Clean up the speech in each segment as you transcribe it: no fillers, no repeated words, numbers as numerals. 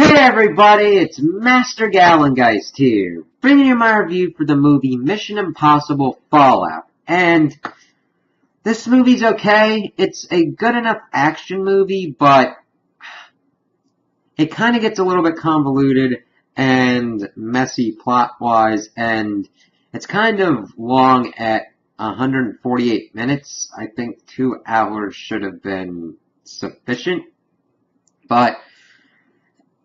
Hey everybody, it's Master Gallengeist here, bringing you my review for the movie Mission Impossible Fallout. And this movie's okay. It's a good enough action movie, but it kind of gets a little bit convoluted and messy plot-wise, and it's kind of long at 148 minutes. I think 2 hours should have been sufficient, but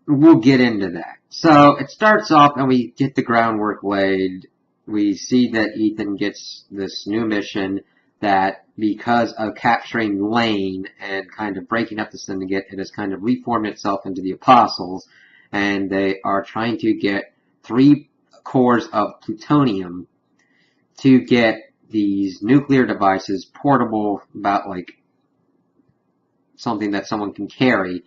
we'll get into that. So it starts off and we get the groundwork laid. We see that Ethan gets this new mission that because of capturing Lane and kind of breaking up the syndicate, it has kind of reformed itself into the Apostles, and they are trying to get 3 cores of plutonium to get these nuclear devices portable, about like something that someone can carry,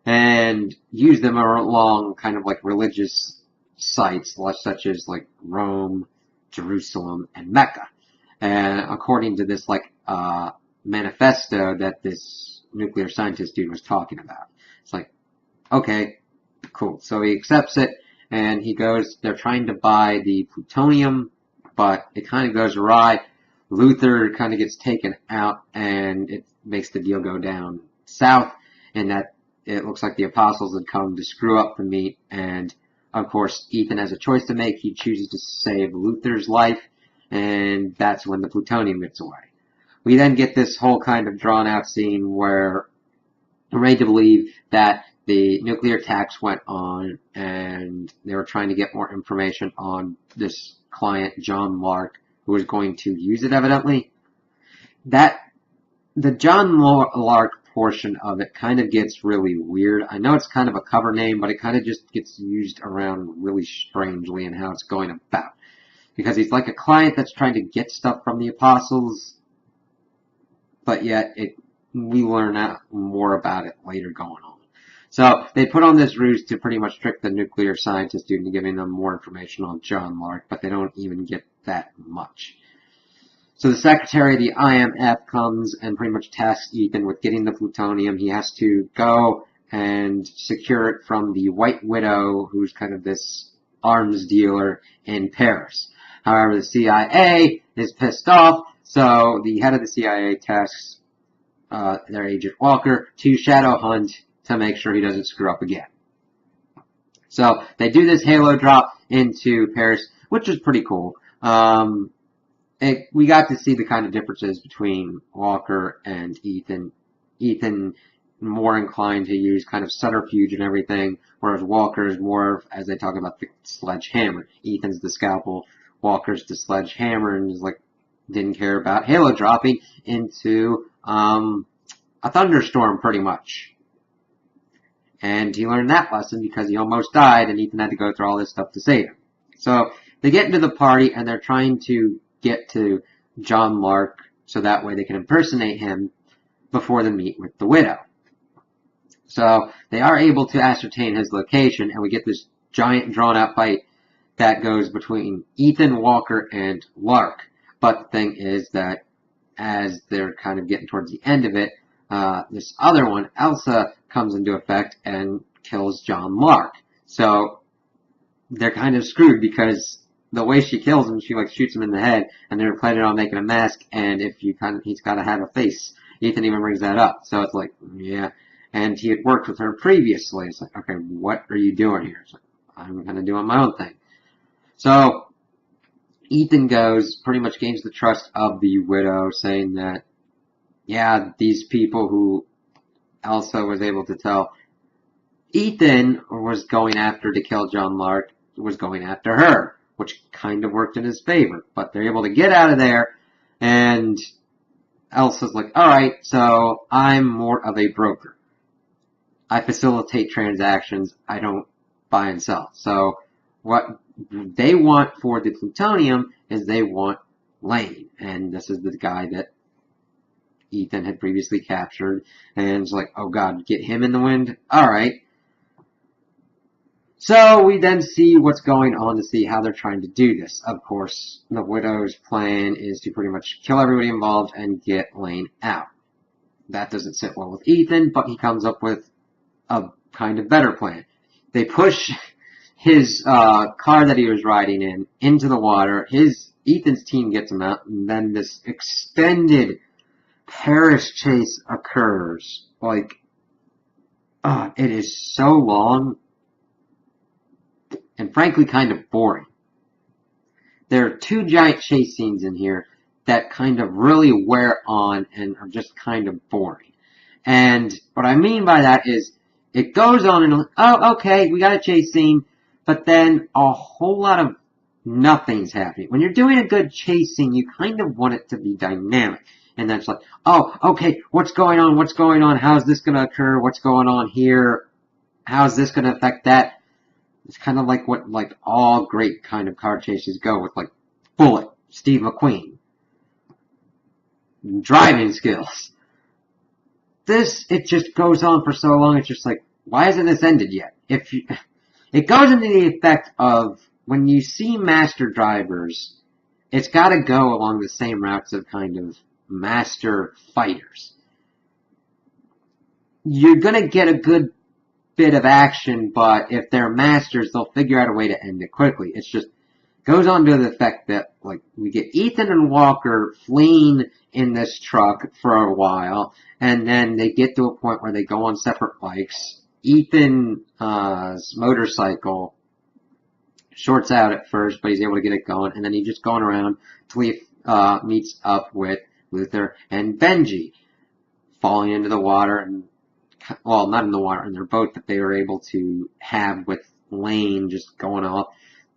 and use them along kind of like religious sites such as like Rome, Jerusalem, and Mecca. And according to this like manifesto that this nuclear scientist dude was talking about, it's like, okay, cool. So he accepts it and he goes. They're trying to buy the plutonium, but it kind of goes awry. Luther kind of gets taken out, and it makes the deal go down south, and that it looks like the Apostles had come to screw up the meet, and of course Ethan has a choice to make. He chooses to save Luther's life, and that's when the plutonium gets away. We then get this whole kind of drawn out scene where we're ready to believe that the nuclear attacks went on, and they were trying to get more information on this client, John Lark, who was going to use it evidently. The John Lark portion of it kind of gets really weird. I know it's kind of a cover name, but it kind of just gets used around really strangely in how it's going about. Because he's like a client that's trying to get stuff from the Apostles, but yet we learn out more about it later going on. So they put on this ruse to pretty much trick the nuclear scientist dude into giving them more information on John Lark, but they don't even get that much. So the secretary of the IMF comes and pretty much tasks Ethan with getting the plutonium. He has to go and secure it from the White Widow, who's kind of this arms dealer in Paris. However, the CIA is pissed off, so the head of the CIA tasks their agent Walker to shadow hunt to make sure he doesn't screw up again. So they do this halo drop into Paris, which is pretty cool. We got to see the kind of differences between Walker and Ethan. Ethan more inclined to use kind of subterfuge and everything, whereas Walker is more of, as they talk about, the sledgehammer. Ethan's the scalpel, Walker's the sledgehammer, and is like didn't care about halo dropping into a thunderstorm pretty much. And he learned that lesson because he almost died, and Ethan had to go through all this stuff to save him. So they get into the party, and they're trying to get to John Lark so that way they can impersonate him before the meet with the Widow. So they are able to ascertain his location, and we get this giant drawn-out fight that goes between Ethan, Walker, and Lark. But the thing is that as they're kind of getting towards the end of it, this other one, Elsa, comes into effect and kills John Lark. So they're kind of screwed because the way she kills him, she like shoots him in the head, and they're planning on making a mask, and he's got to have a face. Ethan even brings that up, so it's like, yeah. And he had worked with her previously. It's like, okay, what are you doing here? It's like, I'm kind of doing my own thing. So Ethan pretty much gains the trust of the Widow, saying that, yeah, these people who Elsa was able to tell Ethan was going after to kill John Lark was going after her, which kind of worked in his favor. But they're able to get out of there, and Elsa's like, alright, so I'm more of a broker. I facilitate transactions, I don't buy and sell. So what they want for the plutonium is they want Lane, and this is the guy that Ethan had previously captured, and it's like, oh god, get him in the wind? Alright. So we then see what's going on to see how they're trying to do this. Of course, the Widow's plan is to pretty much kill everybody involved and get Lane out. That doesn't sit well with Ethan, but he comes up with a kind of better plan. They push his car that he was riding in into the water. Ethan's team gets him out, and then this extended Paris chase occurs. Like, it is so long and frankly kind of boring. There are two giant chase scenes in here that kind of really wear on and are just kind of boring. And what I mean by that is it goes on and, oh, okay, we got a chase scene, but then a whole lot of nothing's happening. When you're doing a good chase scene, you kind of want it to be dynamic. And then it's like, oh, okay, what's going on? What's going on? How's this going to occur? What's going on here? How's this going to affect that? It's kind of like what like all great kind of car chases go with, like Bullet, Steve McQueen, driving skills. This, it just goes on for so long, it's just like, why hasn't this ended yet? It goes into the effect of, when you see master drivers, it's got to go along the same routes of kind of master fighters. You're going to get a good bit of action, but if they're masters, they'll figure out a way to end it quickly. It's just goes on to the effect that, like, we get Ethan and Walker fleeing in this truck for a while, and then they get to a point where they go on separate bikes. Ethan's motorcycle shorts out at first, but he's able to get it going, and then he's just going around till he meets up with Luther and Benji, falling into the water, and, well, not in the water, in their boat that they were able to have with Lane just going off.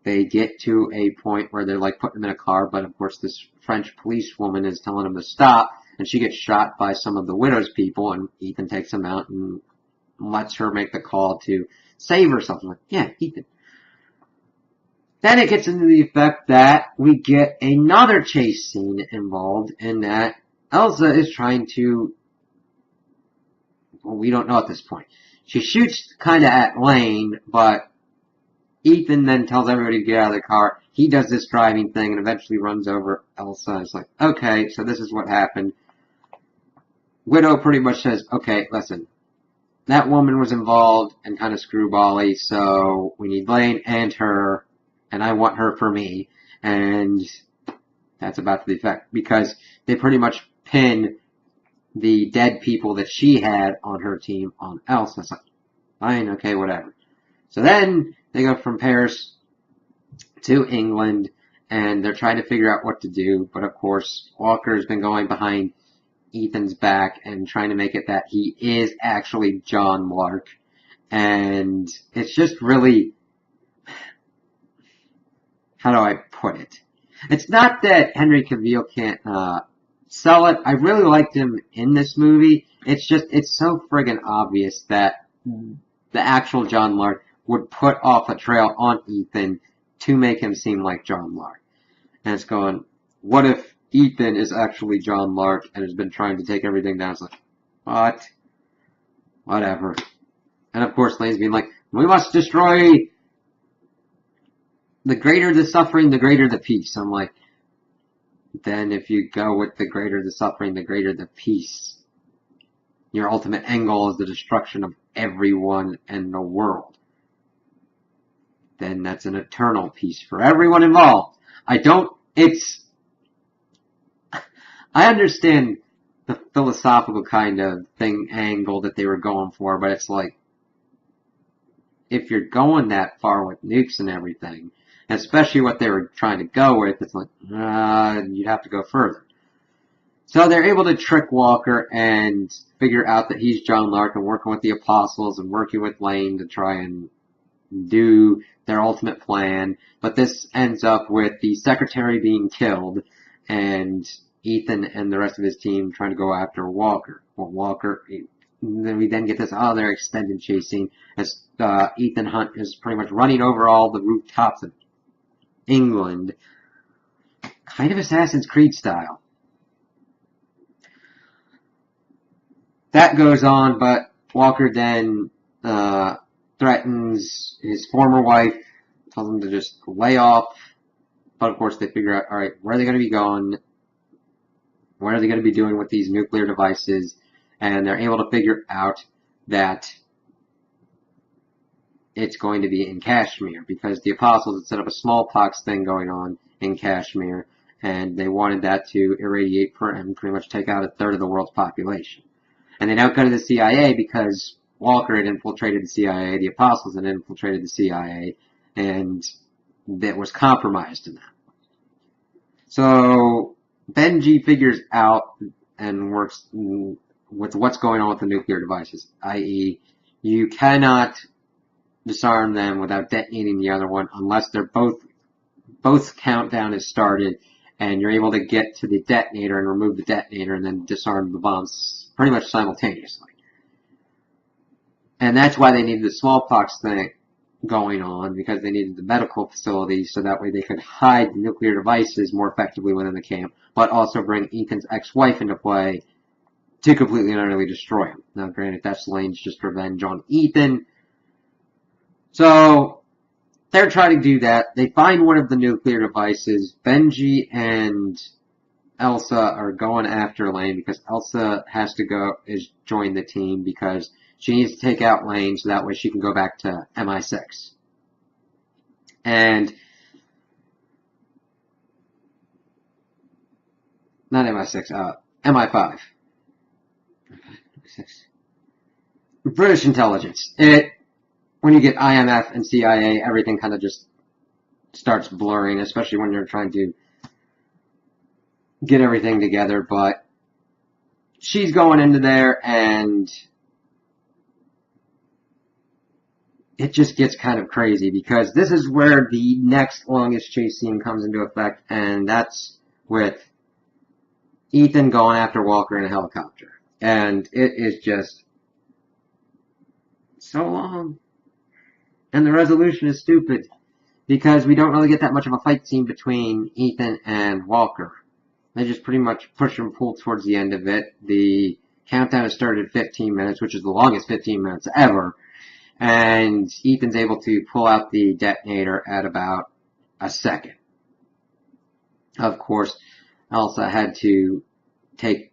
They get to a point where they're like putting them in a car, but of course this French police woman is telling them to stop, and she gets shot by some of the widow's people, and Ethan takes them out and lets her make the call to save her. Something like, yeah, Ethan. Then it gets into the effect that we get another chase scene involved, in that Elsa is trying to, well, we don't know at this point. She shoots kind of at Lane, but Ethan then tells everybody to get out of the car. He does this driving thing and eventually runs over Elsa. It's like, okay, so this is what happened. Widow pretty much says, okay, listen, that woman was involved and kind of screwbally, so we need Lane and her, and I want her for me. And that's about the effect, because they pretty much pin the dead people that she had on her team on Elsa. It's like, fine, okay, whatever. So then they go from Paris to England, and they're trying to figure out what to do. But of course, Walker's been going behind Ethan's back and trying to make it that he is actually John Lark. And it's just really, how do I put it? It's not that Henry Cavill can't sell it. I really liked him in this movie. It's just, it's so friggin' obvious that the actual John Lark would put off a trail on Ethan to make him seem like John Lark. And it's going, what if Ethan is actually John Lark and has been trying to take everything down? It's like, what? Whatever. And of course, Lane's being like, we must destroy, the greater the suffering, the greater the peace. I'm like, then if you go with the greater the suffering, the greater the peace, your ultimate end goal is the destruction of everyone in the world, then that's an eternal peace for everyone involved. I understand the philosophical kind of thing angle that they were going for, but it's like, if you're going that far with nukes and everything, especially what they were trying to go with, it's like, you'd have to go further. So they're able to trick Walker and figure out that he's John Lark, and working with the Apostles and working with Lane to try and do their ultimate plan. But this ends up with the secretary being killed and Ethan and the rest of his team trying to go after Walker. Well, Walker, then we then get this other extended chase scene as Ethan Hunt is pretty much running over all the rooftops of England, kind of Assassin's Creed style. That goes on, but Walker then threatens his former wife, tells him to just lay off. But of course they figure out, alright, where are they going to be going? What are they going to be doing with these nuclear devices? And they're able to figure out that it's going to be in Kashmir because the Apostles had set up a smallpox thing going on in Kashmir, and they wanted that to irradiate and pretty much take out a third of the world's population. And they don't go to the CIA because Walker had infiltrated the CIA, the Apostles had infiltrated the CIA, and that was compromised in that. So Benji figures out and works with what's going on with the nuclear devices, i.e., you cannot disarm them without detonating the other one unless they're both countdown is started and you're able to get to the detonator and remove the detonator and then disarm the bombs pretty much simultaneously. And that's why they needed the smallpox thing going on, because they needed the medical facilities so that way they could hide the nuclear devices more effectively within the camp, but also bring Ethan's ex-wife into play to completely and utterly destroy him. Now, granted, that's Lane's just revenge on Ethan. So, they're trying to do that. They find one of the nuclear devices. Benji and Elsa are going after Lane because Elsa has to join the team because she needs to take out Lane so that way she can go back to MI6. And not MI6, MI5. British intelligence. When you get IMF and CIA, everything kind of just starts blurring, especially when you're trying to get everything together. But she's going into there, and it just gets kind of crazy because this is where the next longest chase scene comes into effect, and that's with Ethan going after Walker in a helicopter. And it is just so long. And the resolution is stupid because we don't really get that much of a fight scene between Ethan and Walker. They just pretty much push and pull towards the end of it. The countdown has started at 15 minutes, which is the longest 15 minutes ever. And Ethan's able to pull out the detonator at about a second. Of course, Elsa had to take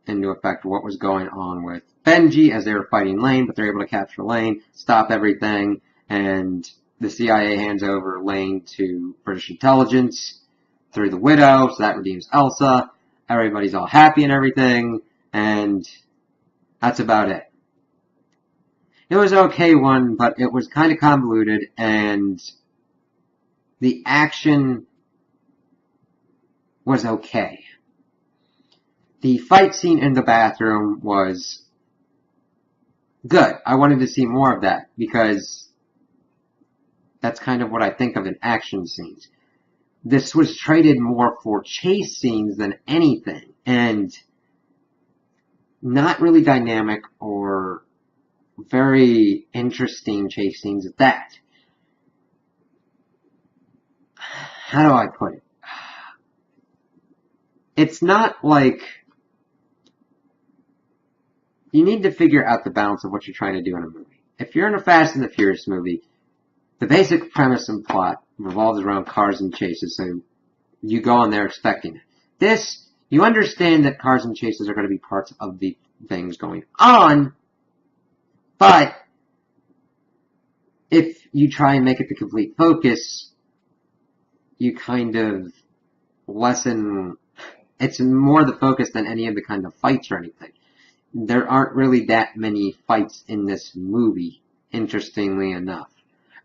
into effect what was going on with Benji as they were fighting Lane, but they're able to capture Lane, stop everything, and the CIA hands over Lane to British intelligence through the Widow, so that redeems Elsa. Everybody's all happy and everything, and that's about it. It was an okay one, but it was kind of convoluted, and the action was okay. The fight scene in the bathroom was good. I wanted to see more of that, because that's kind of what I think of in action scenes. This was traded more for chase scenes than anything, and not really dynamic or very interesting chase scenes at that. How do I put it? It's not like you need to figure out the balance of what you're trying to do in a movie. If you're in a Fast and the Furious movie, the basic premise and plot revolves around cars and chases, so you go in there expecting it. This, you understand that cars and chases are going to be parts of the things going on, but if you try and make it the complete focus, you kind of lessen. It's more the focus than any of the kind of fights or anything. There aren't really that many fights in this movie, interestingly enough.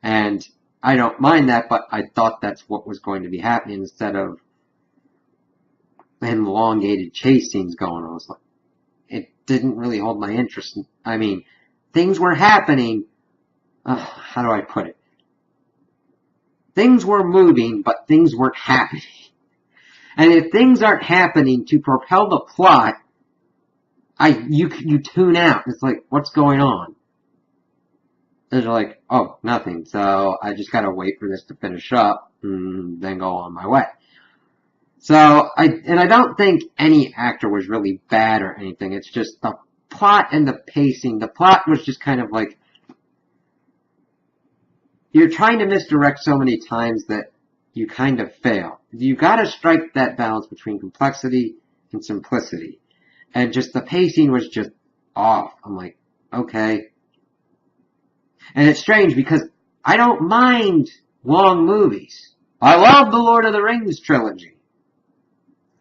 And I don't mind that, but I thought that's what was going to be happening instead of elongated chase scenes going on. Like, it didn't really hold my interest. I mean, things were happening. How do I put it? Things were moving, but things weren't happening. And if things aren't happening to propel the plot, you tune out. It's like, what's going on? And you're like, oh, nothing. So I just gotta wait for this to finish up and then go on my way. So I don't think any actor was really bad or anything. It's just the plot and the pacing. The plot was just kind of like, you're trying to misdirect so many times that you kind of fail. You gotta strike that balance between complexity and simplicity. And just the pacing was just off. I'm like, okay. And it's strange because I don't mind long movies. I love the Lord of the Rings trilogy.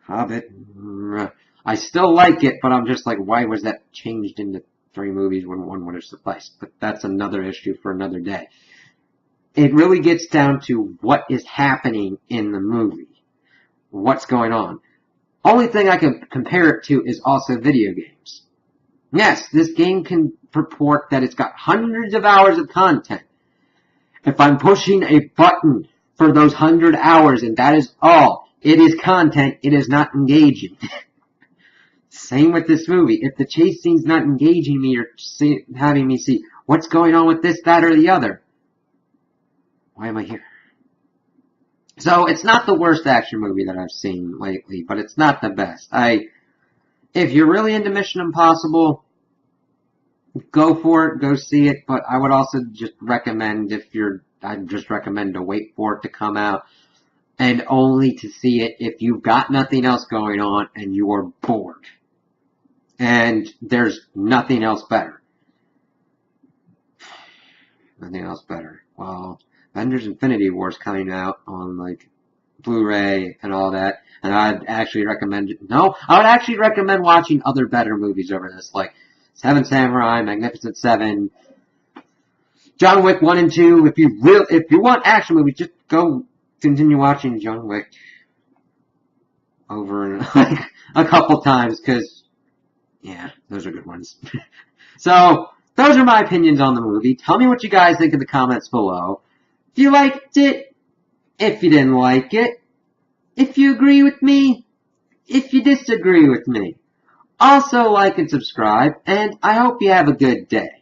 Hobbit, I still like it, but I'm just like, why was that changed into 3 movies when one would have sufficed? But that's another issue for another day. It really gets down to what is happening in the movie. What's going on. Only thing I can compare it to is also video games. Yes, this game can purport that it's got hundreds of hours of content. If I'm pushing a button for those 100 hours and that is all, it is content, it is not engaging. Same with this movie. If the chase scene's not engaging me or having me see what's going on with this, that, or the other, why am I here? So it's not the worst action movie that I've seen lately, but it's not the best. If you're really into Mission Impossible, go for it, go see it, but I would also just recommend I'd just recommend to wait for it to come out and only to see it if you've got nothing else going on and you are bored. And there's nothing else better. Nothing else better. Well, Avengers Infinity War is coming out on like Blu-ray and all that, and I'd actually recommend it. No, I would actually recommend watching other better movies over this, like Seven Samurai, Magnificent Seven, John Wick 1 and 2. If you want action movies, just go continue watching John Wick over and like a couple times, because yeah, those are good ones. So those are my opinions on the movie. Tell me what you guys think in the comments below. If you liked it, if you didn't like it, if you agree with me, if you disagree with me. Also like and subscribe, and I hope you have a good day.